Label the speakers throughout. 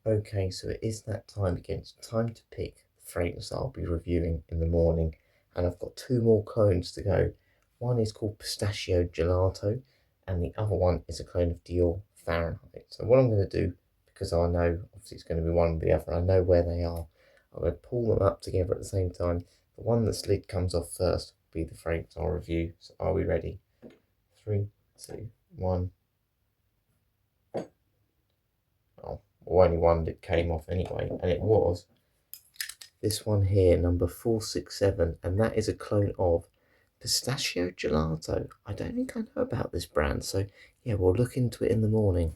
Speaker 1: Okay, so it is that time again. It's time to pick the fragrance that I'll be reviewing in the morning. And I've got two more clones to go. One is called Pistachio Gelato, and the other one is a clone of Dior Fahrenheit. So what I'm going to do, because I know obviously it's going to be one or the other, I know where they are. I'm going to pull them up together at the same time. The one that's lid comes off first will be the fragrance I'll review. So are we ready? Three, two, one. Oh, well, only one that came off anyway, and it was this one here, number 467, and that is a clone of Pistachio Gelato. I don't think I know about this brand, so yeah, we'll look into it in the morning.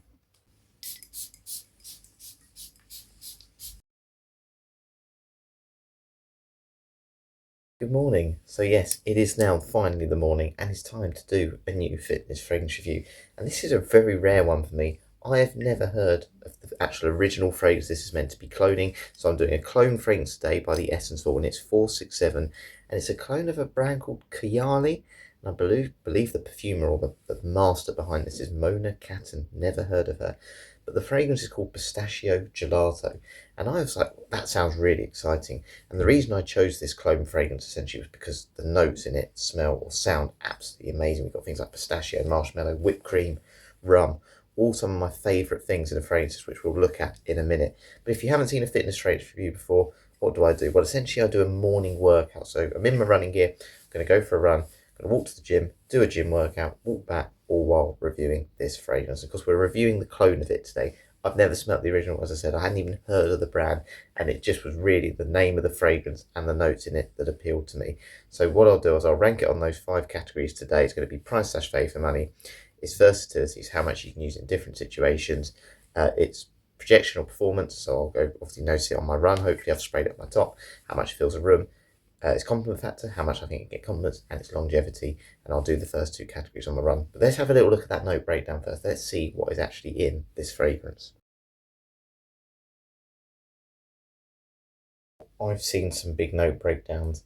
Speaker 1: Good morning. So yes, it is now finally the morning and it's time to do a new fitness fragrance review. And this is a very rare one for me. I have never heard of the actual original fragrance this is meant to be cloning. So I'm doing a clone fragrance today by the Essence Vault, and it's 467. And it's a clone of a brand called Kayali. And I believe the perfumer or the master behind this is Mona Catton. Never heard of her. But the fragrance is called Pistachio Gelato. And I was like, that sounds really exciting. And the reason I chose this clone fragrance essentially was because the notes in it smell or sound absolutely amazing. We've got things like pistachio, marshmallow, whipped cream, rum, all some of my favourite things in the fragrances, which we'll look at in a minute. But if you haven't seen a fitness fragrance review before, what do I do? Well, essentially I do a morning workout. So I'm in my running gear, I'm going to go for a run, I'm going to walk to the gym, do a gym workout, walk back, all while reviewing this fragrance. Of course, we're reviewing the clone of it today. I've never smelt the original, as I said. I hadn't even heard of the brand, and it just was really the name of the fragrance and the notes in it that appealed to me. So what I'll do is I'll rank it on those 5 categories today. It's going to be price / value for money. Its versatility is how much you can use it in different situations. Its projection or performance, so I'll go obviously notice it on my run. Hopefully I've sprayed it on my top, how much it fills a room. Its compliment factor, how much I think I get compliments, and its longevity. And I'll do the first 2 categories on the run. But let's have a little look at that note breakdown first. Let's see what is actually in this fragrance. I've seen some big note breakdowns.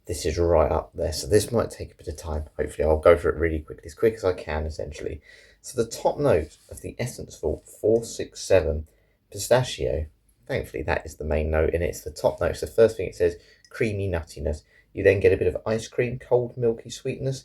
Speaker 1: This is right up there, so this might take a bit of time. Hopefully I'll go for it really quickly, as quick as I can essentially. So the top note of the Essence Vault 467 Pistachio, thankfully that is the main note in it. It's the top note. So the first thing it says, creamy nuttiness. You then get a bit of ice cream, cold milky sweetness.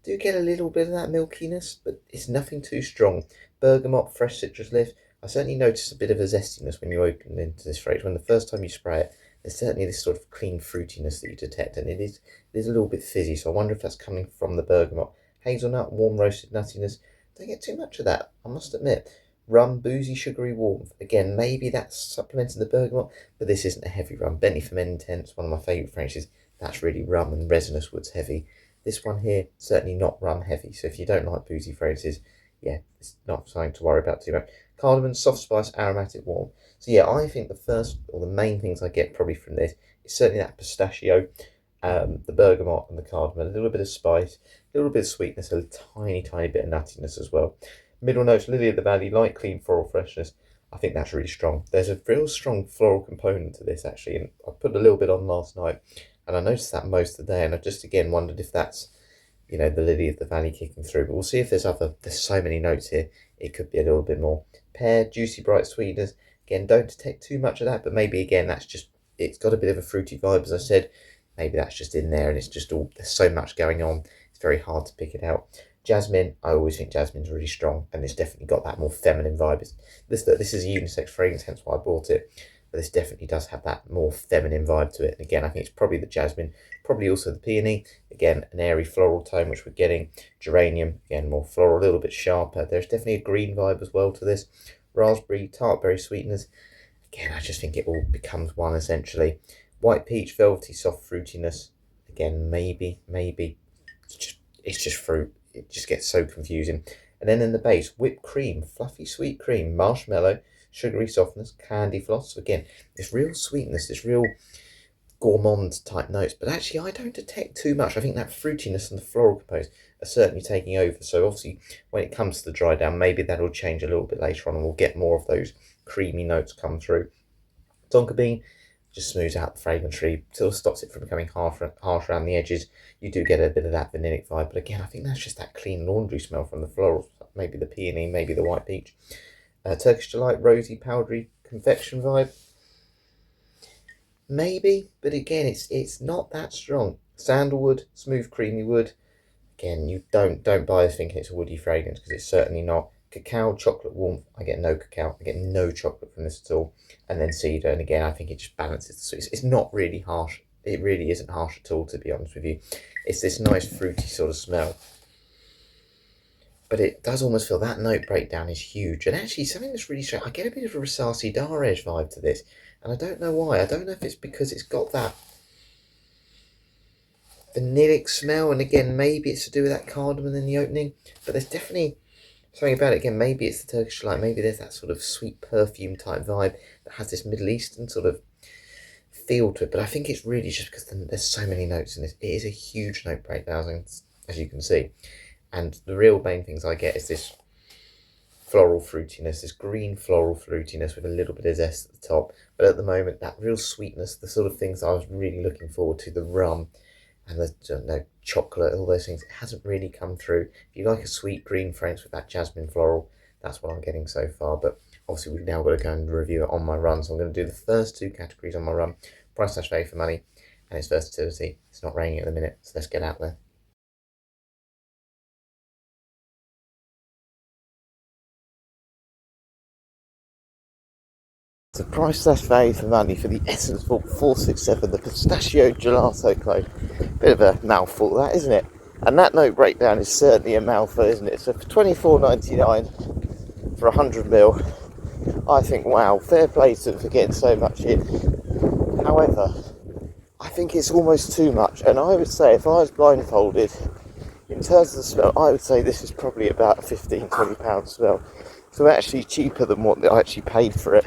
Speaker 1: Do get a little bit of that milkiness, but it's nothing too strong. Bergamot, fresh citrus lift. I certainly noticed a bit of a zestiness when you open into this fragrance. When the first time you spray it, there's certainly this sort of clean fruitiness that you detect, and it is a little bit fizzy, so I wonder if that's coming from the bergamot. Hazelnut, warm roasted nuttiness. Don't get too much of that, I must admit. Rum, boozy, sugary warmth. Again, maybe that's supplementing the bergamot, but this isn't a heavy rum. Bentley Ferment Intense, one of my favourite fragrances. That's really rum and resinous woods heavy. This one here, certainly not rum heavy, so if you don't like boozy fragrances, yeah, it's not something to worry about too much. Cardamom, soft spice, aromatic, warm. So yeah, I think the first or the main things I get probably from this is certainly that pistachio, the bergamot and the cardamom, a little bit of spice, a little bit of sweetness, a tiny, tiny bit of nuttiness as well. Middle notes, lily of the valley, light, clean floral freshness. I think that's really strong. There's a real strong floral component to this actually, and I put a little bit on last night, and I noticed that most of the day, and I just again wondered if that's the lily of the valley kicking through. But we'll see if there's so many notes here, it could be a little bit more. Pear, juicy, bright sweetness. Again, don't detect too much of that, but maybe again, it's got a bit of a fruity vibe, as I said. Maybe that's just in there and it's just there's so much going on. It's very hard to pick it out. Jasmine, I always think jasmine's really strong, and it's definitely got that more feminine vibe. This is a unisex fragrance, hence why I bought it. But this definitely does have that more feminine vibe to it. And again, I think it's probably the jasmine, probably also the peony. Again, an airy floral tone, which we're getting. Geranium, again, more floral, a little bit sharper. There's definitely a green vibe as well to this. Raspberry, tart berry sweetness. Again, I just think it all becomes one essentially. White peach, velvety, soft fruitiness. Again, maybe. It's just fruit. It just gets so confusing. And then in the base, whipped cream, fluffy sweet cream, marshmallow, sugary softness, candy floss. So again, this real sweetness, this real gourmand type notes, but actually I don't detect too much. I think that fruitiness and the floral components are certainly taking over. So obviously when it comes to the dry down, maybe that'll change a little bit later on and we'll get more of those creamy notes come through. Tonka bean just smooths out the fragrance, sort of stops it from becoming harsh around the edges. You do get a bit of that vanillic vibe, but again, I think that's just that clean laundry smell from the florals, maybe the peony, maybe the white peach. Turkish Delight, rosy, powdery, confection vibe. Maybe, but again, it's not that strong. Sandalwood, smooth, creamy wood. Again, you don't buy this thinking it's a woody fragrance because it's certainly not. Cacao, chocolate warmth. I get no cacao. I get no chocolate from this at all. And then cedar, and again, I think it just balances the sweet. It's not really harsh. It really isn't harsh at all, to be honest with you. It's this nice fruity sort of smell. But it does almost feel that note breakdown is huge. And actually, something that's really strange, I get a bit of a Rasasi Darej vibe to this. And I don't know why. I don't know if it's because it's got that vanillic smell. And again, maybe it's to do with that cardamom in the opening. But there's definitely something about it. Again, maybe it's the Turkish Delight. Maybe there's that sort of sweet perfume type vibe that has this Middle Eastern sort of feel to it. But I think it's really just because there's so many notes in this. It is a huge note breakdown, as you can see. And the real main things I get is this floral fruitiness, this green floral fruitiness with a little bit of zest at the top. But at the moment, that real sweetness, the sort of things I was really looking forward to, the rum and the chocolate, all those things, it hasn't really come through. If you like a sweet green fragrance with that jasmine floral, that's what I'm getting so far. But obviously, we've now got to go and review it on my run. So I'm going to do the first two categories on my run, price/value for money, and its versatility. It's not raining at the minute, so let's get out there. The price/value for money for the Essence Vault 467, the Pistachio Gelato clone. Bit of a mouthful, that, isn't it? And that note breakdown is certainly a mouthful, isn't it? So for $24.99 for 100ml, I think, wow, fair play to them for getting so much in. However, I think it's almost too much. And I would say, if I was blindfolded, in terms of the smell, I would say this is probably about a £15-20 smell. So actually cheaper than what I actually paid for it.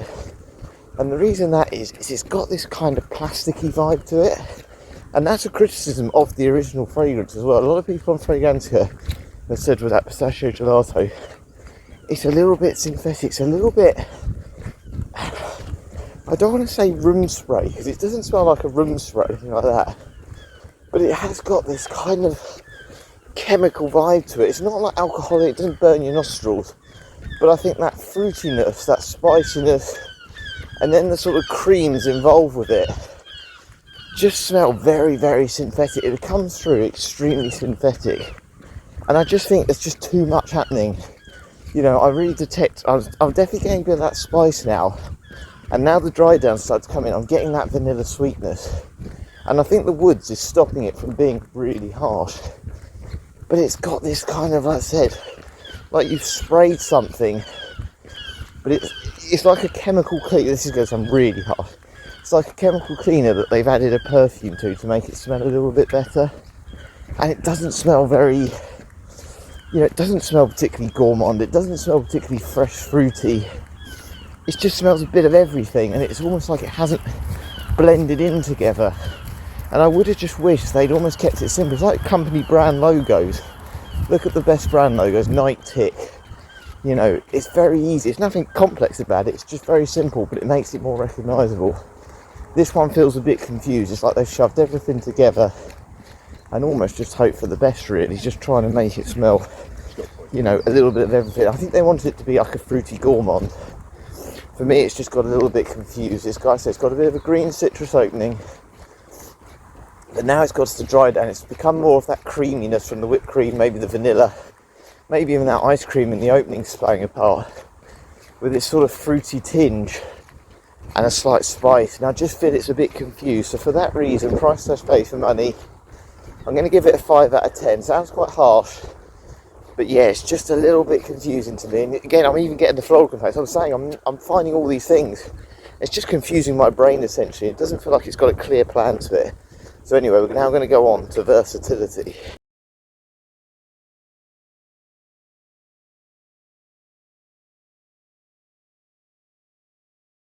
Speaker 1: And the reason that is it's got this kind of plasticky vibe to it. And that's a criticism of the original fragrance as well. A lot of people on Fragrantica have said with that Pistachio Gelato, it's a little bit synthetic, it's a little bit, I don't want to say room spray, because it doesn't smell like a room spray or anything like that. But it has got this kind of chemical vibe to it. It's not like alcoholic, it doesn't burn your nostrils. But I think that fruitiness, that spiciness, and then the sort of creams involved with it just smell very, very synthetic. It comes through extremely synthetic. And I just think there's just too much happening. You know, I really detect, I'm definitely getting a bit of that spice now. And now the dry down starts coming, I'm getting that vanilla sweetness. And I think the woods is stopping it from being really harsh. But it's got this kind of, like I said, like you've sprayed something, but it's like a chemical cleaner. This is going to sound really harsh. It's like a chemical cleaner that they've added a perfume to make it smell a little bit better. And it doesn't smell very, it doesn't smell particularly gourmand. It doesn't smell particularly fresh, fruity. It just smells a bit of everything, and it's almost like it hasn't blended in together. And I would have just wished they'd almost kept it simple. It's like company brand logos. Look at the best brand logos, Nike, Tick. It's very easy. It's nothing complex about it. It's just very simple, but it makes it more recognisable. This one feels a bit confused. It's like they've shoved everything together and almost just hope for the best, really. Just trying to make it smell, a little bit of everything. I think they wanted it to be like a fruity gourmand. For me, it's just got a little bit confused. This guy says it's got a bit of a green citrus opening, but now it's got to dry down. It's become more of that creaminess from the whipped cream, maybe the vanilla, maybe even that ice cream in the opening splaying apart, with this sort of fruity tinge and a slight spice. And I just feel it's a bit confused. So for that reason, price/value for money, I'm going to give it a 5 out of 10. Sounds quite harsh, but yeah, it's just a little bit confusing to me. And again, I'm even getting the floral complaints. I'm saying I'm finding all these things. It's just confusing my brain, essentially. It doesn't feel like it's got a clear plan to it. So anyway, we're now going to go on to versatility.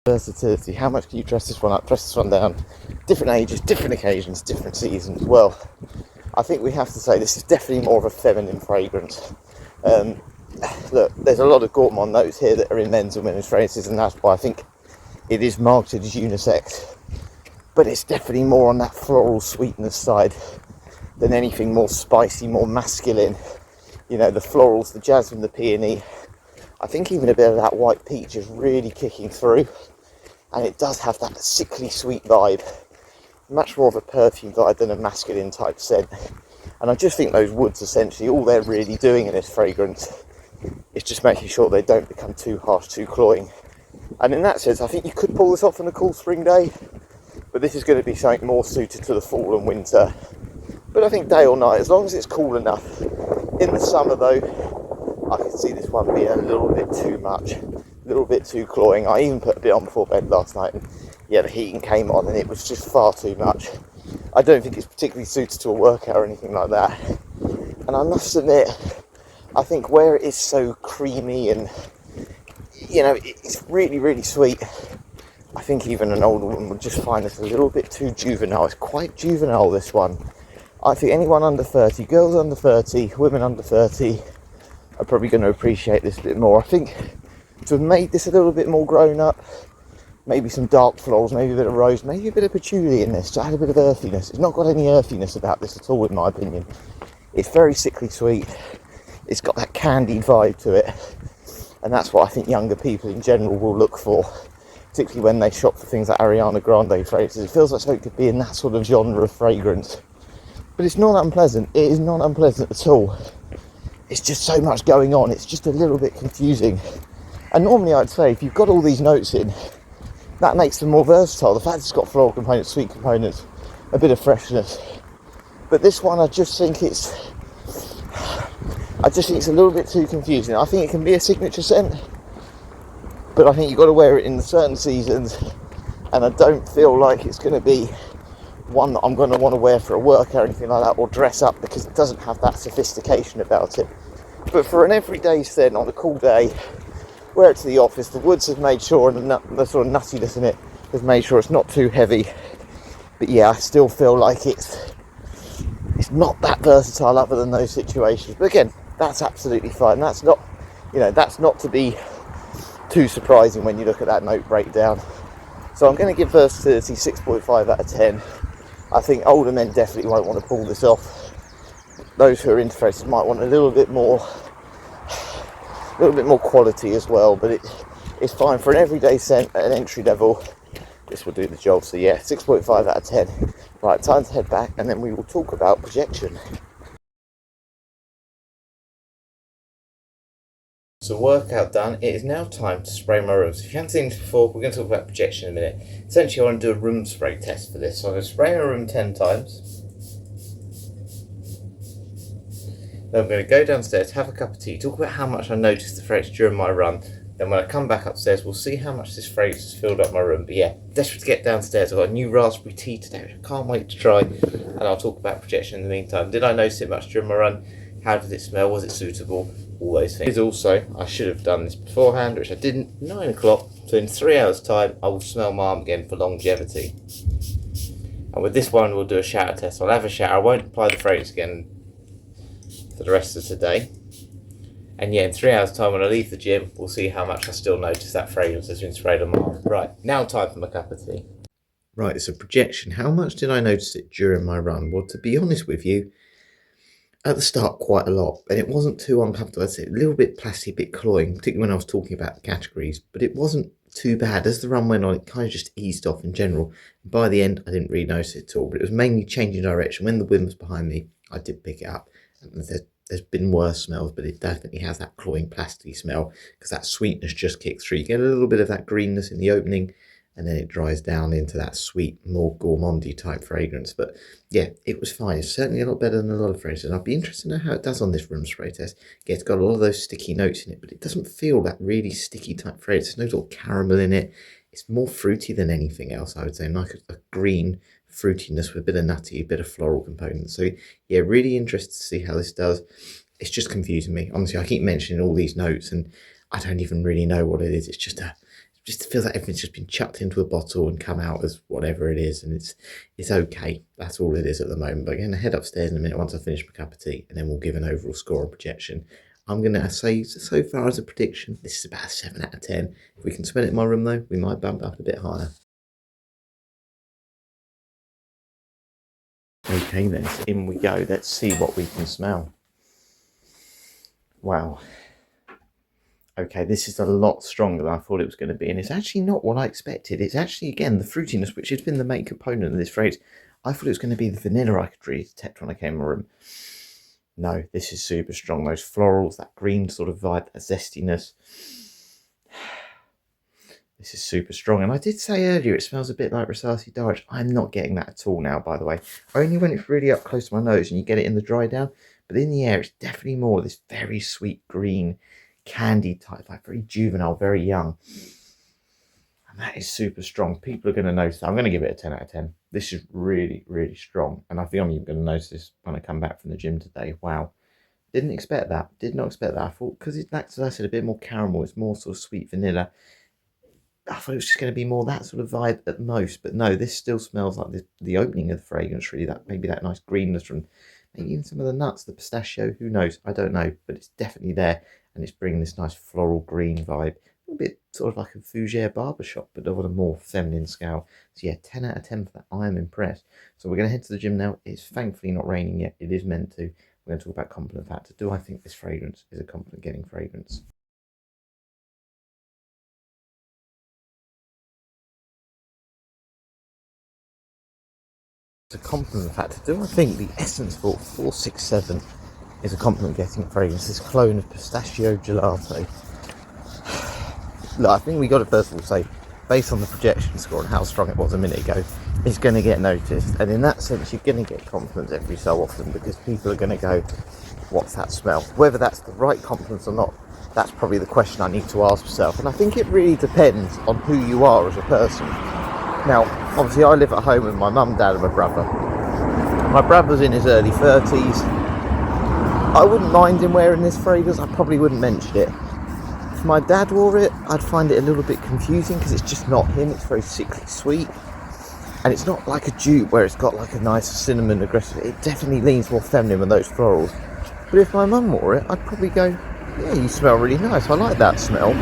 Speaker 1: Versatility. How much can you dress this one up, dress this one down? Different ages, different occasions, different seasons. Well, I think we have to say this is definitely more of a feminine fragrance. Look, there's a lot of gourmand notes here that are in men's and women's fragrances, and that's why I think it is marketed as unisex. But it's definitely more on that floral sweetness side than anything more spicy, more masculine. The florals, the jasmine, the peony. I think even a bit of that white peach is really kicking through. and it does have that sickly sweet vibe, much more of a perfume vibe than a masculine type scent. And I just think those woods, essentially, all they're really doing in this fragrance is just making sure they don't become too harsh, too cloying. And in that sense, I think you could pull this off on a cool spring day, but this is going to be something more suited to the fall and winter. But I think day or night, as long as it's cool enough. In the summer though, I can see this one being a little bit too much, a little bit too cloying. I even put a bit on before bed last night, and yeah, the heating came on and it was just far too much. I don't think it's particularly suited to a workout or anything like that. And I must admit, I think where it is so creamy and, you know, it's really, really sweet, I think even an older woman would just find this a little bit too juvenile. It's quite juvenile, this one. I think anyone under 30, girls under 30, women under 30 are probably going to appreciate this a bit more. I think to have made this a little bit more grown up, maybe some dark florals, maybe a bit of rose, maybe a bit of patchouli in this to add a bit of earthiness. It's not got any earthiness about this at all, in my opinion. It's very sickly sweet. It's got that candied vibe to it, and that's what I think younger people in general will look for, particularly when they shop for things like Ariana Grande fragrances. It feels like something could be in that sort of genre of fragrance. But it's not unpleasant. It is not unpleasant at all. It's just so much going on. It's just a little bit confusing. And normally I'd say if you've got all these notes in, that makes them more versatile. The fact it's got floral components, sweet components, a bit of freshness. But this one, I just think it's a little bit too confusing. I think it can be a signature scent, but I think you've got to wear it in certain seasons, and I don't feel like it's going to be one that I'm going to want to wear for a work or anything like that, or dress up, because it doesn't have that sophistication about it. But for an everyday scent on a cool day, wear it to the office. The woods have made sure, and the sort of nuttiness in it has made sure it's not too heavy. But yeah, I still feel like it's not that versatile other than those situations. But again, that's absolutely fine. That's not, that's not to be too surprising when you look at that note breakdown. So I'm going to give versatility 6.5 out of 10. I think older men definitely won't want to pull this off. Those who are into fragrances might want a little bit more quality as well, but it's fine for an everyday scent at an entry level. This will do the job. So yeah, 6.5 out of 10. Right, time to head back, and then we will talk about projection. So workout done, it is now time to spray my room. So if you haven't seen this before, we're going to talk about projection in a minute. Essentially, I want to do a room spray test for this. So I'm going to spray my room 10 times. Then I'm going to go downstairs, have a cup of tea, talk about how much I noticed the fragrance during my run. Then when I come back upstairs, we'll see how much this fragrance has filled up my room. But yeah, desperate to get downstairs. I've got a new raspberry tea today, which I can't wait to try. And I'll talk about projection in the meantime. Did I notice it much during my run? How did it smell? Was it suitable? All those things. Also, I should have done this beforehand, which I didn't. 9 o'clock, so in 3 hours time, I will smell my arm again for longevity. And with this one, we'll do a shower test. I'll have a shower. I won't apply the fragrance again for the rest of today. And yeah, in 3 hours time, when I leave the gym, we'll see how much I still notice that fragrance has been sprayed on my arm. Right, now time for my cup of tea. Right, so projection. How much did I notice it during my run? Well, to be honest with you, at the start quite a lot, and it wasn't too uncomfortable. I'd say a little bit plastic, a bit cloying, particularly when I was talking about the categories, but it wasn't too bad. As the run went on, it kind of just eased off in general. By the end, I didn't really notice it at all, but it was mainly changing direction. When the wind was behind me, I did pick it up. And there's been worse smells, but it definitely has that cloying plasticky smell, because that sweetness just kicks through. You get a little bit of that greenness in the opening, and then it dries down into that sweet, more gourmandy type fragrance. But yeah, it was fine. It's certainly a lot better than a lot of fragrances. And I'd be interested to know how it does on this room spray test. Yeah, it's got a lot of those sticky notes in it, but it doesn't feel that really sticky type fragrance. There's no sort of caramel in it. It's more fruity than anything else, I would say, like a green fruitiness with a bit of nutty, a bit of floral components. So yeah, really interested to see how this does. It's just confusing me. Honestly, I keep mentioning all these notes and I don't even really know what it is. It just feels like everything's just been chucked into a bottle and come out as whatever it is, and it's okay. That's all it is at the moment. But I'm going to head upstairs in a minute once I finish my cup of tea, and then we'll give an overall score on projection. I'm going to say, so far as a prediction, this is about a 7 out of 10. If we can smell it in my room though, we might bump up a bit higher. Okay then, so in we go. Let's see what we can smell. Wow. Okay, this is a lot stronger than I thought it was going to be, and it's actually not what I expected. It's actually, again, the fruitiness, which has been the main component of this phrase. I thought it was going to be the vanilla I could really detect when I came in my room. No, this is super strong. Those florals, that green sort of vibe, that zestiness. This is super strong. And I did say earlier it smells a bit like Rosati Darich. I'm not getting that at all now, by the way. Only when it's really up close to my nose and you get it in the dry down. But in the air, it's definitely more this very sweet green candy type, like very juvenile, very young. And that is super strong. People are going to notice that. I'm going to give it a 10 out of 10. This is really, really strong. And I think I'm even going to notice this when I come back from the gym today. Wow. Didn't expect that. Did not expect that. I thought, because it's, as I said, a bit more caramel. It's more sort of sweet vanilla. I thought it was just going to be more that sort of vibe at most, but no, this still smells like the opening of the fragrance, really. That maybe that nice greenness from maybe even some of the nuts, the pistachio, who knows? I don't know, but it's definitely there, and it's bringing this nice floral green vibe. A bit sort of like a fougere barbershop, but on a more feminine scale. So yeah, 10 out of 10 for that. I am impressed. So we're going to head to the gym now. It's thankfully not raining yet. It is meant to. We're going to talk about compliment factor. Do I think this fragrance is a compliment getting fragrance? A compliment factor. Do I think the Essence Vault 467 is a compliment getting fragrance? This clone of Pistachio Gelato. Look, I think we got to first of all say, based on the projection score and how strong it was a minute ago, it's going to get noticed. And in that sense, you're going to get compliments every so often because people are going to go, what's that smell? Whether that's the right compliments or not, that's probably the question I need to ask myself. And I think it really depends on who you are as a person. Now, obviously I live at home with my mum, dad and my brother. My brother's in his early 30s. I wouldn't mind him wearing this fragrance, I probably wouldn't mention it. If my dad wore it, I'd find it a little bit confusing because it's just not him, it's very sickly sweet. And it's not like a dupe where it's got like a nice cinnamon aggressive, it definitely leans more feminine with those florals. But if my mum wore it, I'd probably go, yeah, you smell really nice, I like that smell.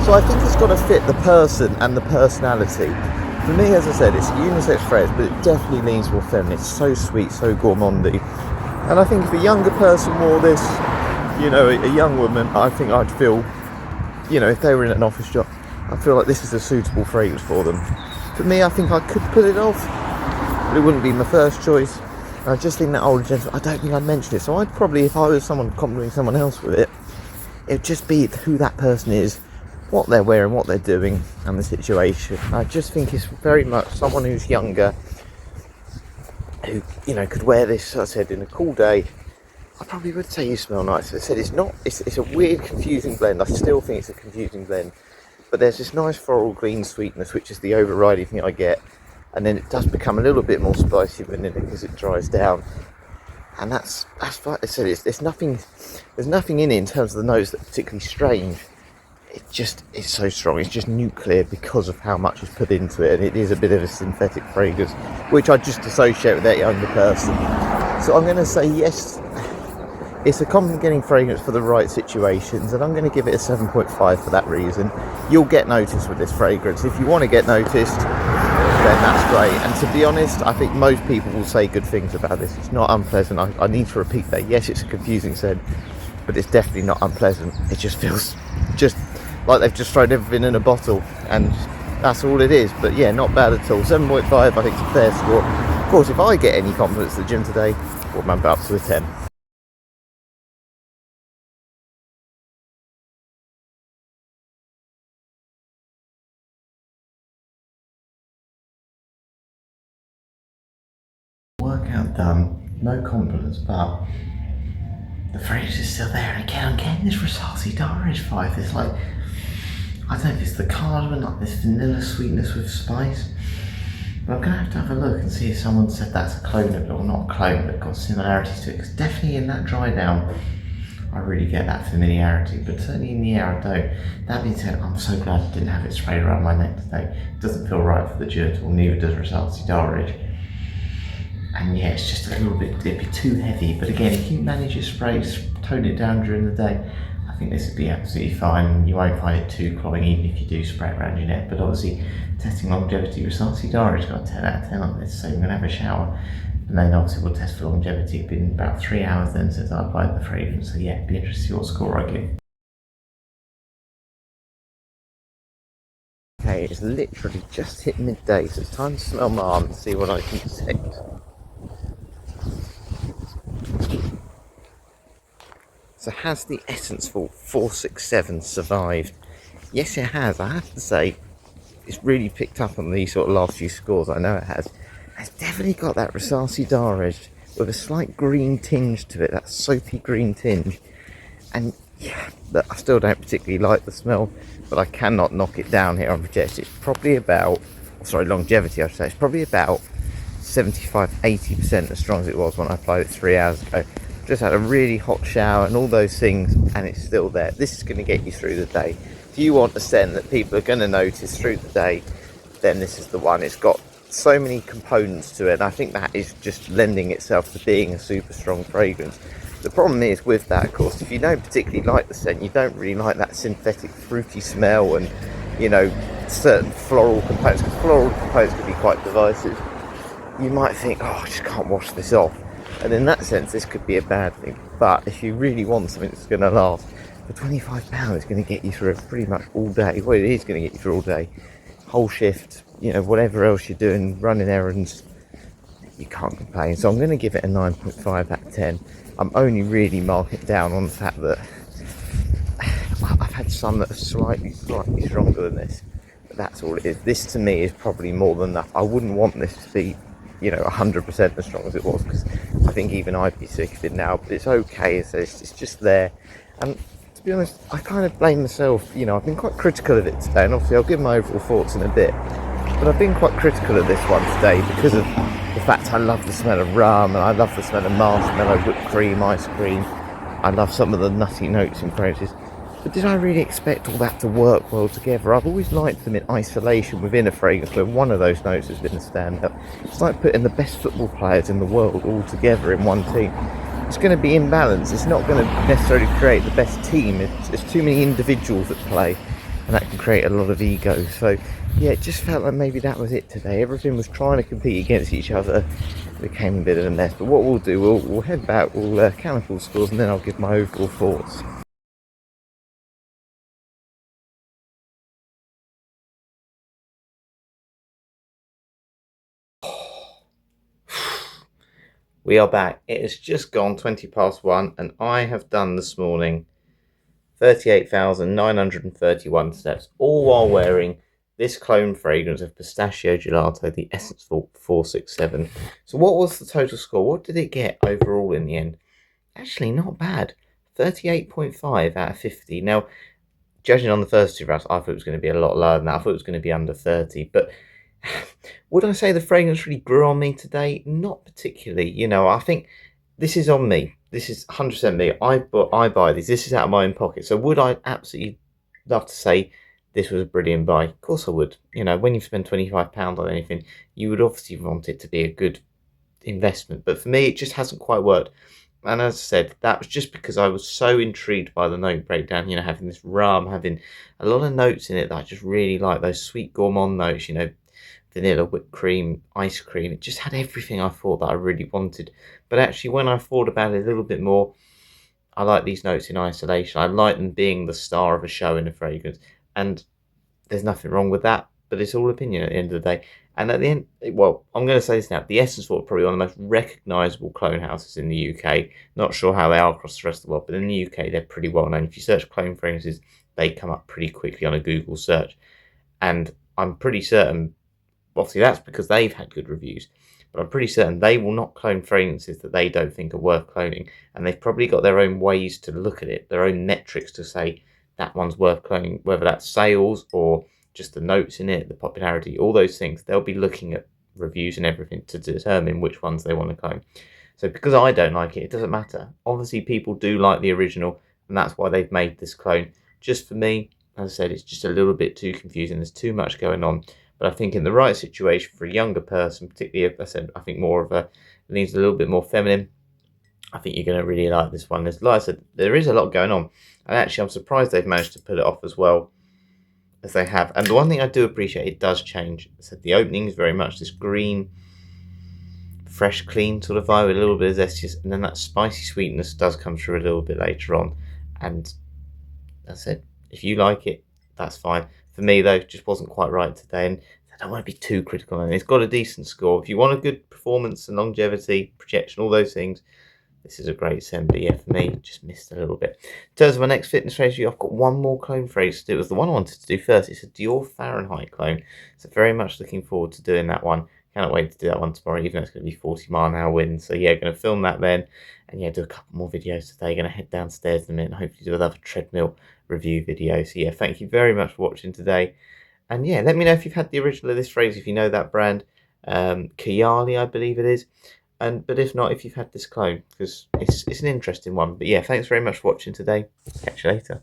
Speaker 1: So I think it's got to fit the person and the personality. For me, as I said, it's a unisex phrase, but it definitely leans more feminine. It's so sweet, so gourmandy. And I think if a younger person wore this, you know, a young woman, I think I'd feel, you know, if they were in an office job, I feel like this is a suitable fragrance for them. For me, I think I could pull it off, but it wouldn't be my first choice. And I just think that older gentleman, I don't think I'd mention it. So I'd probably, if I was someone complimenting someone else with it, it'd just be who that person is, what they're wearing, what they're doing, and the situation. I just think it's very much someone who's younger, who, you know, could wear this, as I said, in a cool day. I probably would say you smell nice. As I said, it's a weird, confusing blend. I still think it's a confusing blend. But there's this nice floral green sweetness, which is the overriding thing I get. And then it does become a little bit more spicy vanilla because it dries down. And that's like I said, there's nothing in it in terms of the notes that are particularly strange. It's so strong. It's just nuclear because of how much is put into it, and it is a bit of a synthetic fragrance, which I just associate with that younger person. So I'm going to say yes, it's a compliment getting fragrance for the right situations, and I'm going to give it a 7.5 for that reason. You'll get noticed with this fragrance. If you want to get noticed, then that's great. And to be honest, I think most people will say good things about this. It's not unpleasant. I need to repeat that. Yes, it's a confusing scent, but it's definitely not unpleasant. It just feels just like they've just thrown everything in a bottle, and that's all it is. But yeah, not bad at all. 7.5 I think is a fair score. Of course, if I get any compliments at the gym today, we'll bump it up to a 10. Workout done, no compliments, but the fragrance is still there. And again, I'm getting this Rosati Darich vibe. It's like, I don't know if it's the cardamom, like this vanilla sweetness with spice. But I'm going to have a look and see if someone said that's a clone of it, or not a clone, but got similarities to it. Because definitely in that dry down, I really get that familiarity, but certainly in the air I don't. That being said, I'm so glad I didn't have it sprayed around my neck today. It doesn't feel right for the Gelato, neither does Rosati Darich. And yeah, it's just a little bit, it'd be too heavy. But again, if you manage your sprays, tone it down during the day, I think this would be absolutely fine. You won't find it too cloying even if you do spray it around your neck. But obviously, testing longevity, Rosati Darich's got a 10 out of 10 on this, so I'm going to have a shower. And then obviously we'll test for longevity. It's been about 3 hours then since I applied the fragrance. So yeah, it'd be interesting to see what score I get. Okay, it's literally just hit midday, so it's time to smell my arm and see what I can detect. So has the Essence Vault 467 survived? Yes, it has. I have to say, it's really picked up on these sort of last few scores. I know it has. It's definitely got that Rasasi Dar edge with a slight green tinge to it, that soapy green tinge. And yeah, I still don't particularly like the smell, but I cannot knock it down here on Project. It's probably about, sorry, longevity I should say, it's probably about 75-80% as strong as it was when I applied it 3 hours ago. Just had a really hot shower and all those things, and it's still there. This is going to get you through the day. If you want a scent that people are going to notice through the day, then this is the one. It's got so many components to it, and I think that is just lending itself to being a super strong fragrance. The problem is with that, of course, if you don't particularly like the scent, you don't really like that synthetic fruity smell and, you know, certain floral components, because floral components can be quite divisive. You might think, oh, I just can't wash this off. And in that sense, this could be a bad thing. But if you really want something that's going to last, for £25, it's going to get you through pretty much all day. Well, it is going to get you through all day. Whole shift, you know, whatever else you're doing, running errands, you can't complain. So I'm going to give it a 9.5 out of 10. I'm only really marking it down on the fact that I've had some that are slightly stronger than this. But that's all it is. This to me is probably more than enough. I wouldn't want this to be, you know, 100% as strong as it was, because I think even I'd be sick of it now. But it's okay. It's just there. And to be honest, I kind of blame myself. You know, I've been quite critical of it today, and obviously I'll give my overall thoughts in a bit. But I've been quite critical of this one today because of the fact I love the smell of rum, and I love the smell of marshmallow, whipped cream, ice cream. I love some of the nutty notes in fragrances. But did I really expect all that to work well together? I've always liked them in isolation within a fragrance where one of those notes has been a standout. It's like putting the best football players in the world all together in one team. It's going to be imbalanced. It's not going to necessarily create the best team. It's too many individuals that play, and that can create a lot of ego. So yeah, it just felt like maybe that was it today. Everything was trying to compete against each other. It became a bit of a mess. But what we'll do, we'll head back, we'll count up all scores, and then I'll give my overall thoughts. We are back. It has just gone 20 past 1, and I have done this morning 38,931 steps, all while wearing this clone fragrance of Pistachio Gelato, the Essence Vault 467. So what was the total score? What did it get overall in the end? Actually, not bad. 38.5 out of 50. Now, judging on the first two rounds, I thought it was going to be a lot lower than that. I thought it was going to be under 30. But would I say the fragrance really grew on me today? Not particularly. You know, I think this is on me. This is 100% me. I buy these. This is out of my own pocket. So would I absolutely love to say this was a brilliant buy? Of course I would. You know, when you spend £25 on anything, you would obviously want it to be a good investment. But for me, it just hasn't quite worked. And as I said, that was just because I was so intrigued by the note breakdown, you know, having this rum, having a lot of notes in it that I just really like, those sweet gourmand notes, you know, vanilla, whipped cream, ice cream. It just had everything I thought that I really wanted. But actually, when I thought about it a little bit more, I like these notes in isolation. I like them being the star of a show in a fragrance. And there's nothing wrong with that, but it's all opinion at the end of the day. And at the end, well, I'm going to say this now, the Essence Vault are probably one of the most recognisable clone houses in the UK. Not sure how they are across the rest of the world, but in the UK, they're pretty well known. If you search clone fragrances, they come up pretty quickly on a Google search. And I'm pretty certain, obviously that's because they've had good reviews, but I'm pretty certain they will not clone fragrances that they don't think are worth cloning. And they've probably got their own ways to look at it, their own metrics to say that one's worth cloning, whether that's sales or just the notes in it, the popularity, all those things. They'll be looking at reviews and everything to determine which ones they want to clone. So because I don't like it, it doesn't matter. Obviously, people do like the original, and that's why they've made this clone. Just for me, as I said, it's just a little bit too confusing. There's too much going on. But I think in the right situation for a younger person, particularly, as I said, I think more of a, leans a little bit more feminine. I think you're going to really like this one. There's, like I said, there is a lot going on. And actually, I'm surprised they've managed to pull it off as well as they have. And the one thing I do appreciate, it does change. So the opening is very much this green, fresh, clean sort of vibe with a little bit of zestiness, and then that spicy sweetness does come through a little bit later on. And as I said, if you like it, that's fine. For me, though, it just wasn't quite right today, and I don't want to be too critical on it. It's got a decent score. If you want a good performance and longevity, projection, all those things, this is a great sim. But yeah, for me, just missed a little bit. In terms of my next fitness phrase, I've got one more clone phrase to do. It was the one I wanted to do first. It's a Dior Fahrenheit clone. So very much looking forward to doing that one. Cannot wait to do that one tomorrow, even though it's going to be 40-mile-an-hour winds. So yeah, going to film that then. And yeah, do a couple more videos today. Going to head downstairs in a minute and hopefully do another treadmill review video. So yeah, thank you very much for watching today. And yeah, let me know if you've had the original of this phrase, if you know that brand. Kayali, I believe it is. But if not, if you've had this clone, because it's an interesting one. But yeah, thanks very much for watching today. Catch you later.